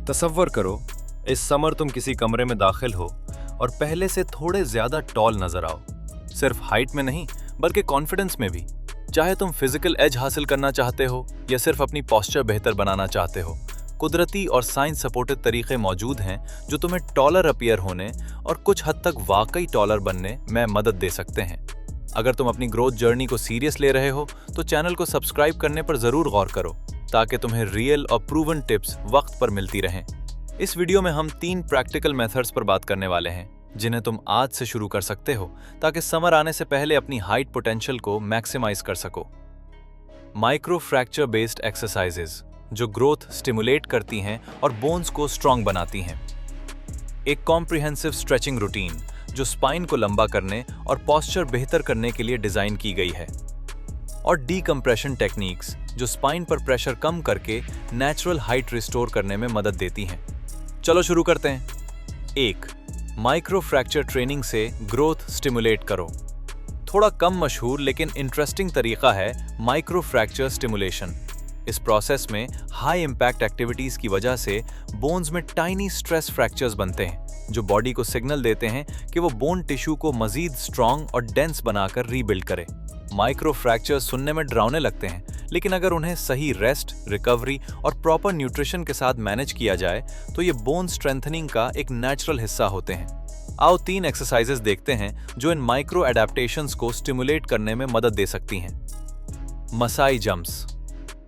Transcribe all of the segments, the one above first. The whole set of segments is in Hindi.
तसव्वुर करो, इस समर तुम किसी कमरे में दाखिल हो और पहले से थोड़े ज्यादा टॉल नजर आओ। सिर्फ हाइट में नहीं, बल्कि कॉन्फिडेंस में भी। चाहे तुम फिजिकल एज हासिल करना चाहते हो या सिर्फ अपनी पोस्चर बेहतर बनाना चाहते हो, कुदरती और साइंस सपोर्टेड तरीके मौजूद हैं जो तुम्हें टॉलर अपीयर होने और कुछ हद तक वाकई टॉलर बनने में मदद दे सकते हैं। अगर तुम अपनी ग्रोथ जर्नी को सीरियस ले रहे हो तो चैनल को सब्सक्राइब करने पर जरूर गौर करो, ताकि तुम्हें रियल और प्रूवन टिप्स वक्त पर मिलती रहें। इस वीडियो में हम 3 प्रैक्टिकल मेथड्स पर बात करने वाले हैं जिन्हें तुम आज से शुरू कर सकते हो ताकि समर आने से पहले अपनी हाइट पोटेंशियल को मैक्सिमाइज कर सको। माइक्रो फ्रैक्चर बेस्ड एक्सरसाइजेज जो ग्रोथ स्टिमुलेट करती हैं और बोन्स को स्ट्रॉन्ग बनाती हैं। एक कॉम्प्रिहेंसिव स्ट्रेचिंग रूटीन जो स्पाइन को लंबा करने और पोस्चर बेहतर करने के लिए डिजाइन की गई है। और डीकम्प्रेशन टेक्निक्स जो स्पाइन पर प्रेशर कम करके नेचुरल हाइट रिस्टोर करने में मदद देती हैं। चलो शुरू करते हैं। 1. माइक्रो फ्रैक्चर ट्रेनिंग से ग्रोथ स्टिमुलेट करो। थोड़ा कम मशहूर लेकिन इंटरेस्टिंग तरीका है माइक्रो फ्रैक्चर स्टिमुलेशन। इस प्रोसेस में हाई इंपैक्ट एक्टिविटीज की वजह से बोन्स में टाइनी स्ट्रेस फ्रैक्चर्स बनते हैं जो बॉडी को सिग्नल देते हैं कि वो बोन टिश्यू को मजीद स्ट्रॉन्ग और डेंस बनाकर रीबिल्ड करे। माइक्रो फ्रैक्चर्स सुनने में डरावने लगते हैं, लेकिन अगर उन्हें सही रेस्ट, रिकवरी और प्रॉपर न्यूट्रिशन के साथ मैनेज किया जाए तो ये बोन स्ट्रेंथनिंग का एक नेचुरल हिस्सा होते हैं। आओ 3 एक्सरसाइजेस देखते हैं जो इन माइक्रो एडेप्टेशंस को स्टिमुलेट करने में मदद दे सकती हैं। मसाई जंप्स।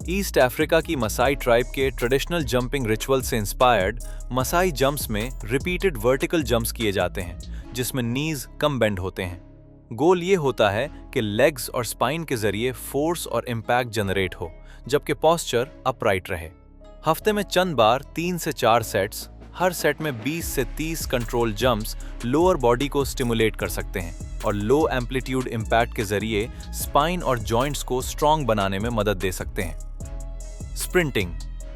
ईस्ट अफ्रीका की मसाई ट्राइब के ट्रेडिशनल जंपिंग रिचुअल से इंस्पायर्ड मसाई जंप्स में रिपीटेड वर्टिकल जंप्स किए जाते हैं जिसमें नीज कम बेंड होते हैं। गोल ये होता है कि लेग्स और स्पाइन के जरिए फोर्स और इम्पैक्ट जनरेट हो जबकि पोस्चर अपराइट रहे। हफ्ते में चंद बार 3 से 4 सेट्स, हर सेट में 20 से 30 कंट्रोल जंप्स लोअर बॉडी को स्टिमुलेट कर सकते हैं और लो एम्पलीट्यूड इम्पैक्ट के जरिए स्पाइन और जॉइंट्स को स्ट्रॉन्ग बनाने में मदद दे सकते हैं। स्प्रिंटिंग।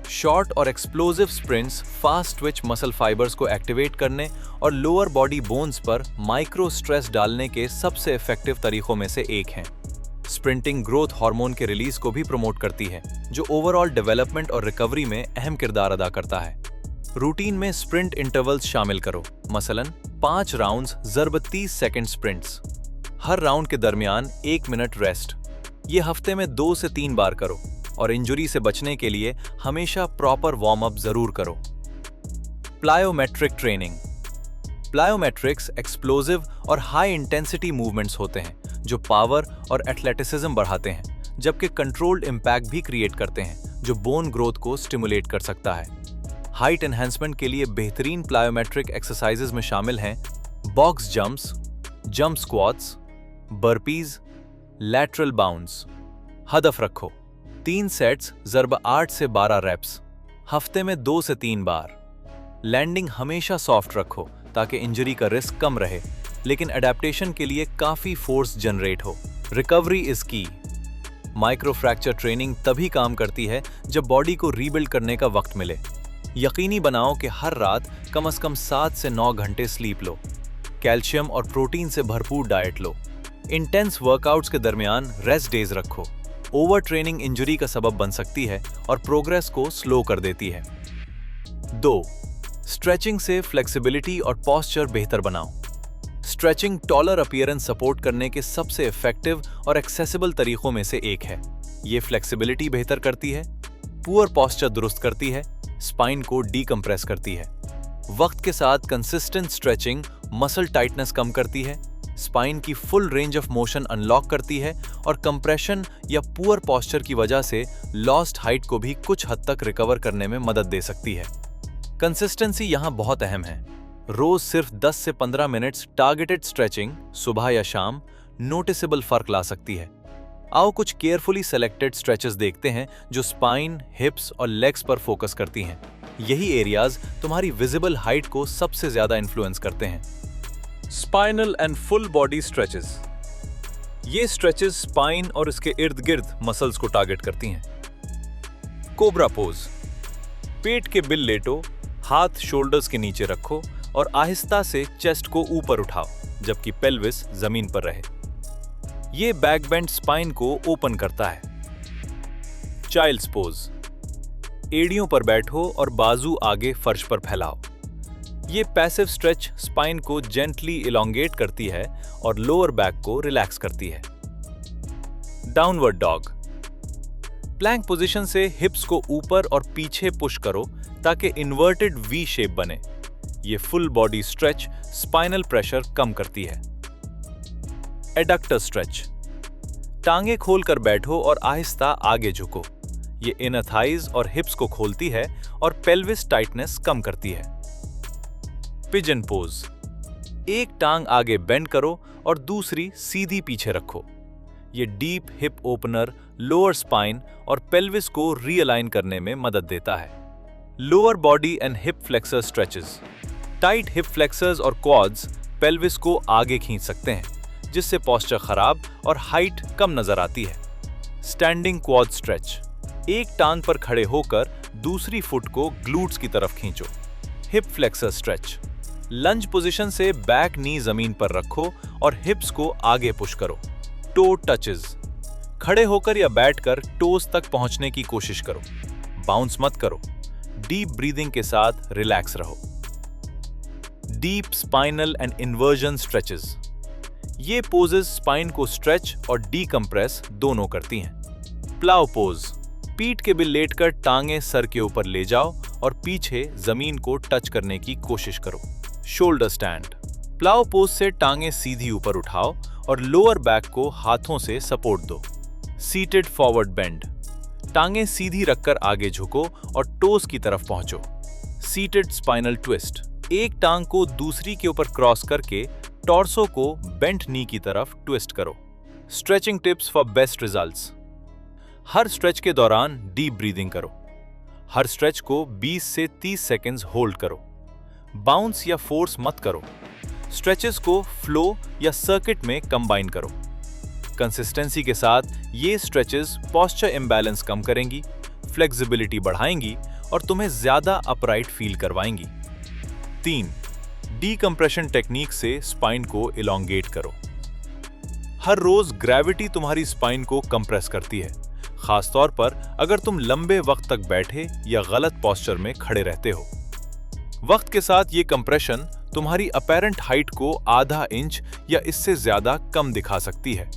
शॉर्ट और explosive sprints fast Twitch muscle fibres को एक्टिवेट करने और लोअर बॉडी बोन्स पर माइक्रो स्ट्रेस डालने के सबसे इफेक्टिव तरीकों में से एक हैं। स्प्रिंटिंग ग्रोथ हार्मोन के रिलीज को भी प्रमोट करती है जो ओवरऑल डेवलपमेंट और रिकवरी में अहम किरदार अदा करता है। रूटीन में स्प्रिंट इंटरवल्स शामिल करो, मसलन 5 राउंड्स ज़रब 30 सेकंड स्प्रिंट्स। हर राउंड के दरमियान 1 मिनट रेस्ट। ये हफ्ते में 2 से 3 बार करो और इंजरी से बचने के लिए हमेशा प्रॉपर वार्म अप जरूर करो। Plyometric training. प्लायोमेट्रिक्स एक्सप्लोसिव और हाई इंटेंसिटी मूवमेंट्स होते हैं जो पावर और एथलेटिसिज्म बढ़ाते हैं, जबकि कंट्रोल्ड इम्पैक्ट भी क्रिएट करते हैं जो बोन ग्रोथ को स्टिमुलेट कर सकता है। हाइट एनहांसमेंट के लिए बेहतरीन प्लायोमेट्रिक एक्सरसाइजेज में शामिल हैं box jumps, jump squats, burpees, lateral bounce. हदफ रखो 3 सेट्स ज़रब 8 से 12 रेप्स, हफ्ते में 2 से 3 बार। लैंडिंग हमेशा सॉफ्ट रखो ताकि इंजरी का रिस्क कम रहे, लेकिन एडेप्टेशन के लिए काफी फोर्स जनरेट हो। रिकवरी इज की। माइक्रो फ्रैक्चर ट्रेनिंग तभी काम करती है जब बॉडी को रीबिल्ड करने का वक्त मिले। यकीनी बनाओ कि हर रात कम से कम 7 से 9 घंटे स्लीप लो। कैल्शियम और प्रोटीन से भरपूर डाइट लो। इंटेंस वर्कआउट्स के दरमियान रेस्ट डेज रखो। ओवर ट्रेनिंग इंजरी का सबब बन सकती है और प्रोग्रेस को स्लो कर देती है। 2. स्ट्रेचिंग से फ्लेक्सिबिलिटी और पोस्चर बेहतर बनाओ। स्ट्रेचिंग टॉलर अपीयरेंस सपोर्ट करने के सबसे इफेक्टिव और एक्सेसिबल तरीकों में से एक है। ये फ्लेक्सिबिलिटी बेहतर करती है, पुअर पोस्चर दुरुस्त करती है, स्पाइन को डीकम्प्रेस करती है। वक्त के साथ कंसिस्टेंट स्ट्रेचिंग मसल टाइटनेस कम करती है, स्पाइन की full range of motion unlock करती है और कंप्रेशन या पुअर पोस्चर की वजह से लॉस्ट हाइट को भी कुछ हद तक रिकवर करने में मदद दे सकती है। कंसिस्टेंसी यहाँ बहुत अहम है। रोज सिर्फ 10 से 15 मिनट्स टारगेटेड स्ट्रेचिंग सुबह या शाम नोटिसेबल फर्क ला सकती है। आओ कुछ केयरफुली सेलेक्टेड स्ट्रेचेस देखते हैं जो स्पाइन, हिप्स और लेग्स पर फोकस करती हैं। यही एरियाज तुम्हारी विजिबल हाइट को सबसे ज्यादा इन्फ्लुएंस करते हैं। Spinal and full body stretches. ये स्ट्रेचेस स्पाइन और इसके इर्द गिर्द मसल्स को टारगेट करती हैं। Cobra pose. पेट के बिल लेटो, हाथ शोल्डर्स के नीचे रखो और आहिस्ता से चेस्ट को ऊपर उठाओ जबकि पेल्विस जमीन पर रहे। ये बैक बेंड स्पाइन को ओपन करता है। Child's pose. एड़ियों पर बैठो और बाजू आगे फर्श पर फैलाओ। ये पैसिव स्ट्रेच स्पाइन को जेंटली इलोंगेट करती है और लोअर बैक को रिलैक्स करती है। Downward dog. प्लैंक पोजीशन से हिप्स को ऊपर और पीछे पुश करो ताकि इन्वर्टेड वी शेप बने। ये full body stretch spinal pressure कम करती है। Adductor stretch. टांगे खोलकर बैठो और आहिस्ता आगे झुको। ये इनर थाइज और हिप्स को खोलती है और पेल्विस टाइटनेस कम करती है। Pigeon pose. एक टांग आगे बेंड करो और दूसरी सीधी पीछे रखो। ये deep hip opener lower spine और पेल्विस को रीअलाइन करने में मदद देता है। Lower body and hip flexor stretches. Tight hip flexors और क्वाड्स पेल्विस को आगे खींच सकते हैं, जिससे पोस्चर खराब और हाइट कम नजर आती है। Standing quad stretch. एक टांग पर खड़े होकर दूसरी फुट को ग्लूट्स की तरफ खींचो। Hip flexor stretch. Lunge position से बैक नी जमीन पर रखो और हिप्स को आगे पुश करो। Toe touches. खड़े होकर या बैठकर टोस तक पहुंचने की कोशिश करो। बाउंस मत करो। डीप ब्रीदिंग के साथ रिलैक्स रहो। Deep spinal and inversion stretches. ये पोजेस स्पाइन को स्ट्रेच और डीकंप्रेस दोनों करती हैं। Plough pose. पीठ के बिल लेटकर टांगे सर के ऊपर ले जाओ और पीछे जमीन को टच करने की कोशिश करो। Shoulder stand. प्लाव पोज से टांगे सीधी ऊपर उठाओ और लोअर बैक को हाथों से सपोर्ट दो। Seated forward bend. टांगे सीधी रखकर आगे झुको और टोस की तरफ पहुंचो। Seated spinal twist. एक टांग को दूसरी के ऊपर क्रॉस करके टॉर्सो को बेंट नी की तरफ ट्विस्ट करो। Stretching tips for best results. Her stretch के दौरान डीप ब्रीदिंग करो। हर स्ट्रेच को 20 से 30 सेकंड्स होल्ड करो। बाउंस या फोर्स मत करो। स्ट्रेचेस को फ्लो या सर्किट में कंबाइन करो। कंसिस्टेंसी के साथ ये स्ट्रेचेस पोस्चर इम्बैलेंस कम करेंगी, फ्लेक्सिबिलिटी बढ़ाएंगी और तुम्हें ज्यादा अपराइट फील करवाएंगी। 3. डीकंप्रेशन टेक्निक से स्पाइन को इलोंगेट करो। हर रोज ग्रेविटी तुम्हारी स्पाइन को कंप्रेस करती है, खासतौर पर अगर तुम लंबे वक्त तक बैठे या गलत पोस्चर में खड़े रहते हो। वक्त के साथ ये कंप्रेशन तुम्हारी अपैरेंट हाइट को आधा इंच या इससे ज्यादा कम दिखा सकती है।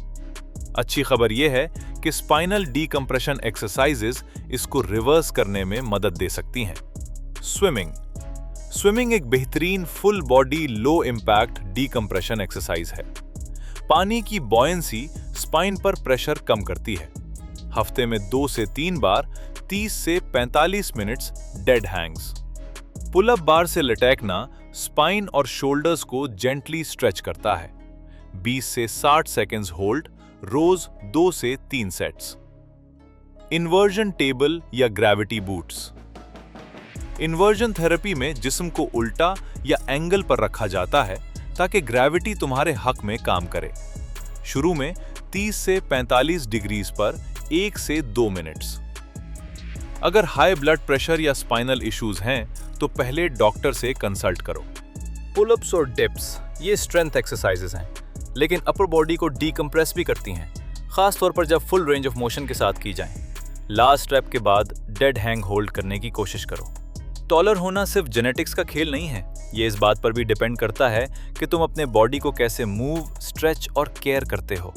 अच्छी खबर यह है कि स्पाइनल डीकंप्रेशन एक्सरसाइजेस इसको रिवर्स करने में मदद दे सकती हैं। स्विमिंग। स्विमिंग एक बेहतरीन फुल बॉडी लो इंपैक्ट डीकंप्रेशन एक्सरसाइज है। पानी की बॉयंसी स्पाइन पर प्रेशर कम करती है। हफ्ते में 2 से 3 बार 30 से 45 minutes dead hangs. Pull up bar से लटैकना स्पाइन और शोल्डर्स को जेंटली स्ट्रेच करता है। 20 से 60 सेकंड्स होल्ड, रोज 2 से 3 सेट्स। इन्वर्जन टेबल या ग्रेविटी बूट्स। इन्वर्जन थेरेपी में जिस्म को उल्टा या एंगल पर रखा जाता है ताकि ग्रेविटी तुम्हारे हक में काम करे। शुरू में 30 से 45 डिग्रीज पर 1 से 2 मिनट्स। अगर हाई ब्लड प्रेशर या स्पाइनल इश्यूज हैं तो पहले डॉक्टर से कंसल्ट करो। पुलअप्स और डिप्स ये स्ट्रेंथ एक्सरसाइजेस हैं, लेकिन अपर बॉडी को डीकंप्रेस भी करती हैं, खास तौर पर जब फुल रेंज ऑफ मोशन के साथ की जाएं। लास्ट रैप के बाद डेड हैंग होल्ड करने की कोशिश करो। टॉलर होना सिर्फ जेनेटिक्स का खेल नहीं है, ये इस बात पर भी डिपेंड करता है कि तुम अपने बॉडी को कैसे मूव, स्ट्रेच और केयर करते हो।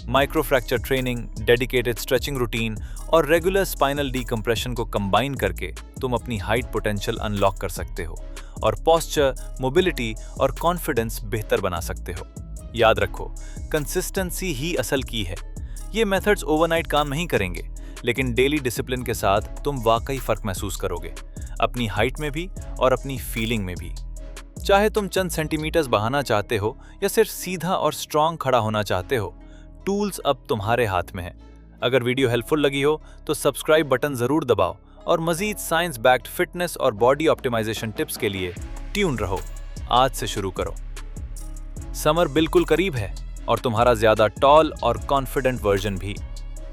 Micro fracture training, dedicated stretching routine और रेगुलर स्पाइनल डीकंप्रेशन को कंबाइन करके तुम अपनी हाइट पोटेंशियल अनलॉक कर सकते हो और पोस्चर, मोबिलिटी और कॉन्फिडेंस बेहतर बना सकते हो। याद रखो, कंसिस्टेंसी ही असल की है। ये मेथड्स ओवरनाइट काम नहीं करेंगे, लेकिन डेली डिसिप्लिन के साथ तुम वाकई फर्क महसूस करोगे, अपनी हाइट में भी और अपनी फीलिंग में भी। चाहे तुम चंद सेंटीमीटर्स बढ़ाना चाहते हो या सिर्फ सीधा और स्ट्रांग खड़ा होना चाहते हो, टूल्स अब तुम्हारे हाथ में हैं। अगर वीडियो हेल्पफुल लगी हो तो सब्सक्राइब बटन जरूर दबाओ और मजीद साइंस बैक्ड फिटनेस और बॉडी ऑप्टिमाइजेशन टिप्स के लिए ट्यून रहो। आज से शुरू करो। समर बिल्कुल करीब है और तुम्हारा ज्यादा टॉल और कॉन्फिडेंट वर्जन भी।